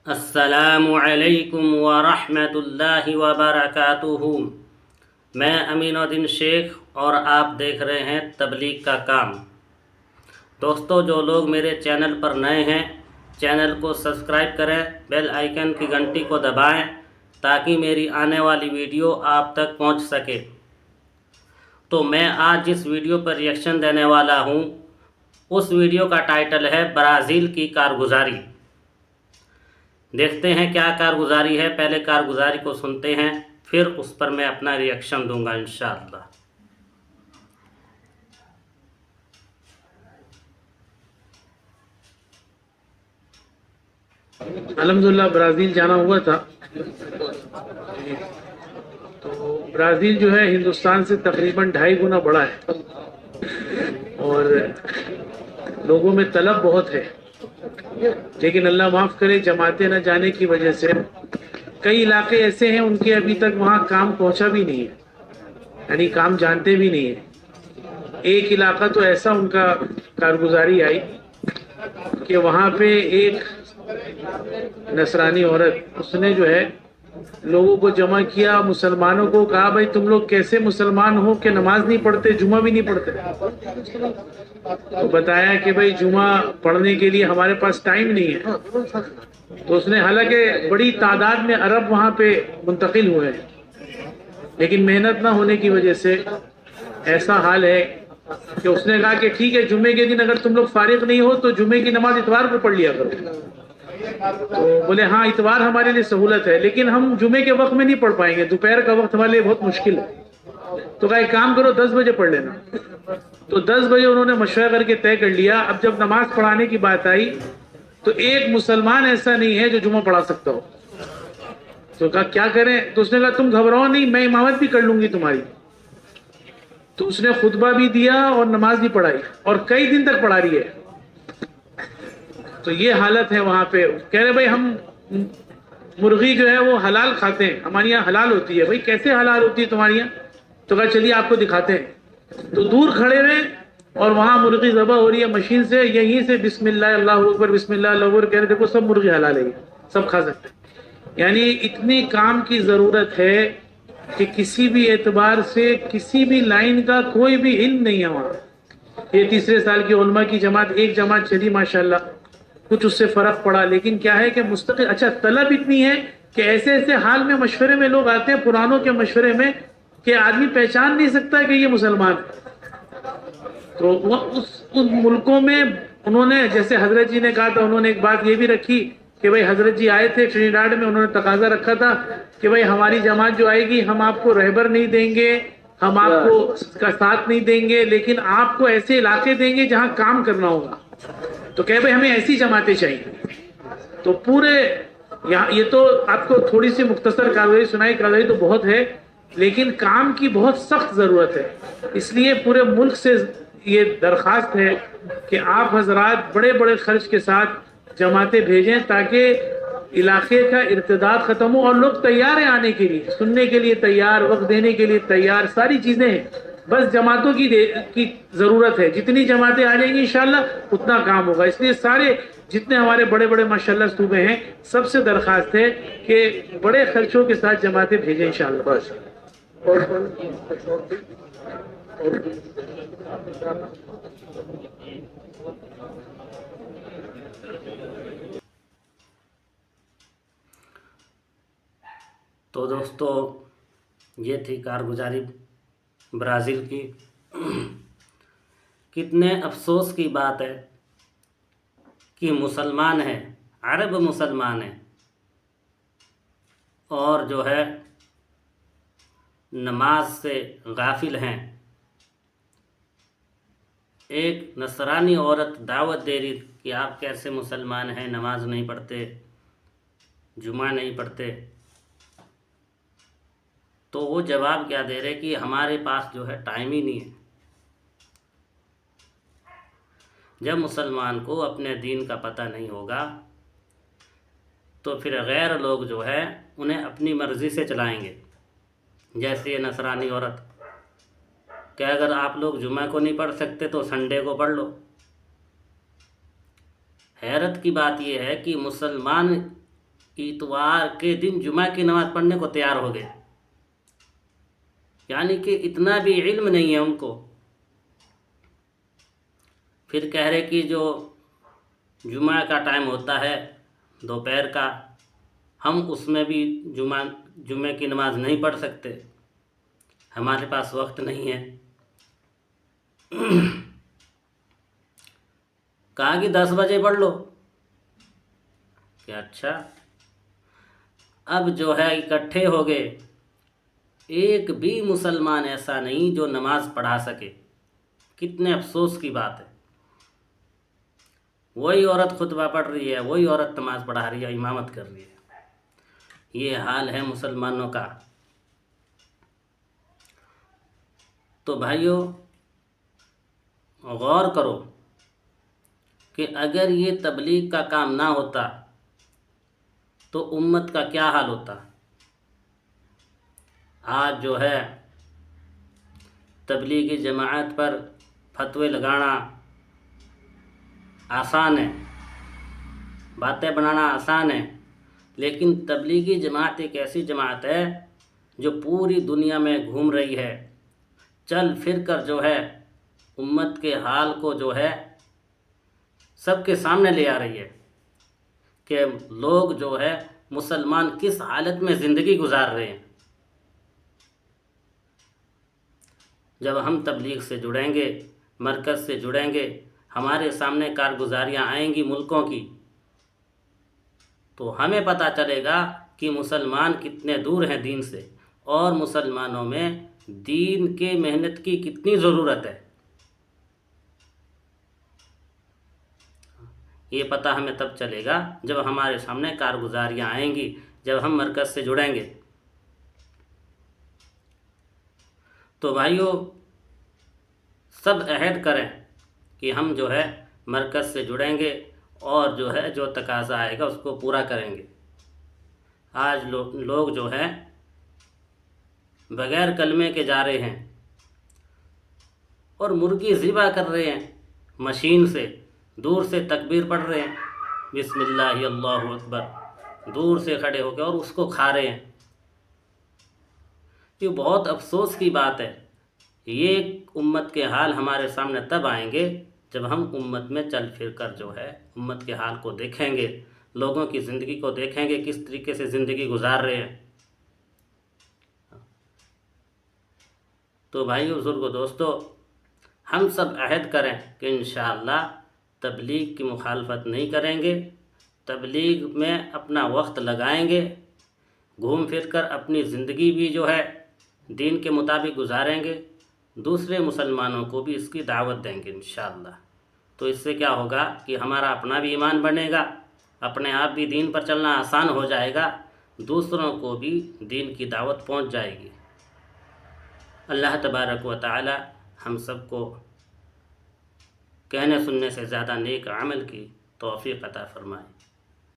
السلام علیکم ورحمۃ اللہ وبرکاتہ۔ میں امین الدین شیخ اور آپ دیکھ رہے ہیں تبلیغ کا کام۔ دوستو، جو لوگ میرے چینل پر نئے ہیں چینل کو سبسکرائب کریں، بیل آئیکن کی گھنٹی کو دبائیں تاکہ میری آنے والی ویڈیو آپ تک پہنچ سکے۔ تو میں آج جس ویڈیو پر ریئیکشن دینے والا ہوں اس ویڈیو کا ٹائٹل ہے برازیل کی کارگزاری۔ دیکھتے ہیں کیا کارگزاری ہے، پہلے کارگزاری کو سنتے ہیں پھر اس پر میں اپنا ریئیکشن دوں گا انشاءاللہ۔ الحمدللہ برازیل جانا ہوا تھا، تو برازیل جو ہے ہندوستان سے تقریباً 2.5 گنا بڑا ہے اور لوگوں میں طلب بہت ہے، لیکن اللہ معاف کرے جماعتیں نہ جانے کی وجہ سے کئی علاقے ایسے ہیں ان کے ابھی تک وہاں کام پہنچا بھی نہیں ہے، یعنی کام جانتے بھی نہیں ہے۔ ایک علاقہ تو ایسا ان کا کارگزاری آئی کہ وہاں پہ ایک نصرانی عورت، اس نے جو ہے لوگوں کو جمع کیا، مسلمانوں کو کہا بھائی تم لوگ کیسے مسلمان ہو کہ نماز نہیں پڑھتے، جمعہ بھی نہیں پڑھتے؟ تو بتایا کہ بھائی جمعہ پڑھنے کے لیے ہمارے پاس ٹائم نہیں ہے۔ تو اس نے، حالانکہ بڑی تعداد میں عرب وہاں پہ منتقل ہوئے ہیں، لیکن محنت نہ ہونے کی وجہ سے ایسا حال ہے کہ اس نے کہا کہ ٹھیک ہے جمعے کے دن اگر تم لوگ فارغ نہیں ہو تو جمعے کی نماز اتوار کو پڑھ لیا کرو۔ تو بولے ہاں اتوار ہمارے لیے سہولت ہے لیکن ہم جمعے کے وقت میں نہیں پڑھ پائیں گے، دوپہر کا وقت ہمارے لیے بہت مشکل ہے۔ تو کہا ایک کام کرو 10 بجے پڑھ لینا۔ تو 10 بجے انہوں نے مشورہ کر کے طے کر لیا۔ اب جب نماز پڑھانے کی بات آئی تو ایک مسلمان ایسا نہیں ہے جو جمعہ پڑھا سکتا ہو۔ تو کہا کیا کریں؟ تو اس نے کہا تم گھبراؤ نہیں، میں امامت بھی کر لوں گی تمہاری۔ تو اس نے خطبہ بھی دیا اور نماز بھی پڑھائی اور کئی دن تک پڑھا رہی ہے۔ تو یہ حالت ہے وہاں پہ۔ کہہ رہے بھائی ہم مرغی جو ہے وہ حلال کھاتے ہیں، ہمارے یہاں حلال ہوتی ہے۔ بھائی کیسے حلال ہوتی ہے تمہارے یہاں؟ تو کہا چلیے آپ کو دکھاتے ہیں۔ تو دور کھڑے ہوئے اور وہاں مرغی ذبح ہو رہی ہے مشین سے، یہیں سے بسم اللہ اللہ اکبر بسم اللہ اللہ اکبر کہہ رہے دیکھو سب مرغی حلال ہے، سب کھا سکتے ہیں۔ یعنی اتنی کام کی ضرورت ہے کہ کسی بھی اعتبار سے کسی بھی لائن کا کوئی بھی علم نہیں ہے وہاں۔ یہ تیسرے سال کی علماء کی جماعت، ایک جماعت چلی ماشاءاللہ، کچھ اس سے فرق پڑا، لیکن کیا ہے کہ مستقل اچھا طلب اتنی ہے کہ ایسے ایسے حال میں مشورے میں لوگ آتے ہیں پرانوں کے مشورے میں کہ آدمی پہچان نہیں سکتا کہ یہ مسلمان ہے۔ تو ان ملکوں میں انہوں نے، جیسے حضرت جی نے کہا تھا، انہوں نے ایک بات یہ بھی رکھی کہ بھائی حضرت جی آئے تھے ٹرینیڈاڈ میں، انہوں نے تقاضا رکھا تھا کہ بھائی ہماری جماعت جو آئے گی ہم آپ کو رہبر نہیں دیں گے، ہم آپ کو کا ساتھ نہیں دیں گے، لیکن آپ کو ایسے علاقے دیں گے جہاں کام کرنا ہوگا۔ تو کہے بھائی ہمیں ایسی جماعتیں چاہیے۔ تو پورے یہاں یہ تو آپ کو تھوڑی سی مختصر کارروائی سنائی، کارروائی تو بہت ہے لیکن کام کی بہت سخت ضرورت ہے۔ اس لیے پورے ملک سے یہ درخواست ہے کہ آپ حضرات بڑے بڑے خرچ کے ساتھ جماعتیں بھیجیں تاکہ علاقے کا ارتداد ختم ہو، اور لوگ تیار ہیں آنے کے لیے، سننے کے لیے تیار، وقت دینے کے لیے تیار، ساری چیزیں ہیں، بس جماعتوں کی ضرورت ہے۔ جتنی جماعتیں آ جائیں گی انشاءاللہ اتنا کام ہوگا۔ اس لیے سارے جتنے ہمارے بڑے بڑے ماشاءاللہ صوبے ہیں سب سے درخواست ہے کہ بڑے خرچوں کے ساتھ جماعتیں بھیجیں انشاءاللہ۔ بس تو دوستو، یہ تھی کارگزاری برازیل کی۔ کتنے افسوس کی بات ہے کہ مسلمان ہیں، عرب مسلمان ہیں، اور جو ہے نماز سے غافل ہیں۔ ایک نصرانی عورت دعوت دے رہی کہ آپ کیسے مسلمان ہیں، نماز نہیں پڑھتے، جمعہ نہیں پڑھتے، تو وہ جواب کیا دے رہے کہ ہمارے پاس جو ہے ٹائم ہی نہیں ہے۔ جب مسلمان کو اپنے دین کا پتہ نہیں ہوگا تو پھر غیر لوگ جو ہے انہیں اپنی مرضی سے چلائیں گے۔ جیسے یہ نصرانی عورت کہ اگر آپ لوگ جمعہ کو نہیں پڑھ سکتے تو سنڈے کو پڑھ لو۔ حیرت کی بات یہ ہے کہ مسلمان اتوار کے دن جمعہ کی نماز پڑھنے کو تیار ہو گئے، یعنی کہ اتنا بھی علم نہیں ہے ان کو۔ پھر کہہ رہے کہ جو جمعہ کا ٹائم ہوتا ہے دوپہر کا، ہم اس میں بھی جمعے کی نماز نہیں پڑھ سکتے، ہمارے پاس وقت نہیں ہے۔ کہا کہ 10 بجے پڑھ لو کہ اچھا۔ اب جو ہے اکٹھے ہو گئے، ایک بھی مسلمان ایسا نہیں جو نماز پڑھا سکے۔ کتنے افسوس کی بات ہے، وہی عورت خطبہ پڑھ رہی ہے، وہی عورت نماز پڑھا رہی ہے، امامت کر رہی ہے۔ یہ حال ہے مسلمانوں کا۔ تو بھائیو غور کرو کہ اگر یہ تبلیغ کا کام نہ ہوتا تو امت کا کیا حال ہوتا۔ آج جو ہے تبلیغی جماعت پر فتوے لگانا آسان ہے، باتیں بنانا آسان ہے، لیکن تبلیغی جماعت ایک ایسی جماعت ہے جو پوری دنیا میں گھوم رہی ہے، چل پھر کر جو ہے امت کے حال کو جو ہے سب کے سامنے لے آ رہی ہے کہ لوگ جو ہے مسلمان کس حالت میں زندگی گزار رہے ہیں۔ جب ہم تبلیغ سے جڑیں گے، مرکز سے جڑیں گے، ہمارے سامنے کارگزاریاں آئیں گی ملکوں کی، تو ہمیں پتہ چلے گا کہ مسلمان کتنے دور ہیں دین سے، اور مسلمانوں میں دین کے محنت کی کتنی ضرورت ہے۔ یہ پتہ ہمیں تب چلے گا جب ہمارے سامنے کارگزاریاں آئیں گی، جب ہم مرکز سے جڑیں گے۔ تو بھائیو سب عہد کریں کہ ہم جو ہے مرکز سے جڑیں گے اور جو ہے جو تقاضا آئے گا اس کو پورا کریں گے۔ آج لوگ جو ہے بغیر کلمے کے جا رہے ہیں اور مرغی ذبح کر رہے ہیں مشین سے، دور سے تکبیر پڑھ رہے ہیں، بسم اللہ اللہ اکبر، دور سے کھڑے ہو کے، اور اس کو کھا رہے ہیں۔ یہ بہت افسوس کی بات ہے۔ یہ امت کے حال ہمارے سامنے تب آئیں گے جب ہم امت میں چل پھر کر جو ہے امت کے حال کو دیکھیں گے، لوگوں کی زندگی کو دیکھیں گے، کس طریقے سے زندگی گزار رہے ہیں۔ تو بھائیو، بزرگو، دوستو، ہم سب عہد کریں کہ انشاءاللہ تبلیغ کی مخالفت نہیں کریں گے، تبلیغ میں اپنا وقت لگائیں گے، گھوم پھر کر اپنی زندگی بھی جو ہے دین کے مطابق گزاریں گے، دوسرے مسلمانوں کو بھی اس کی دعوت دیں گے انشاءاللہ۔ تو اس سے کیا ہوگا کہ ہمارا اپنا بھی ایمان بنے گا، اپنے آپ بھی دین پر چلنا آسان ہو جائے گا، دوسروں کو بھی دین کی دعوت پہنچ جائے گی۔ اللہ تبارک و تعالی ہم سب کو کہنے سننے سے زیادہ نیک عمل کی توفیق عطا فرمائے۔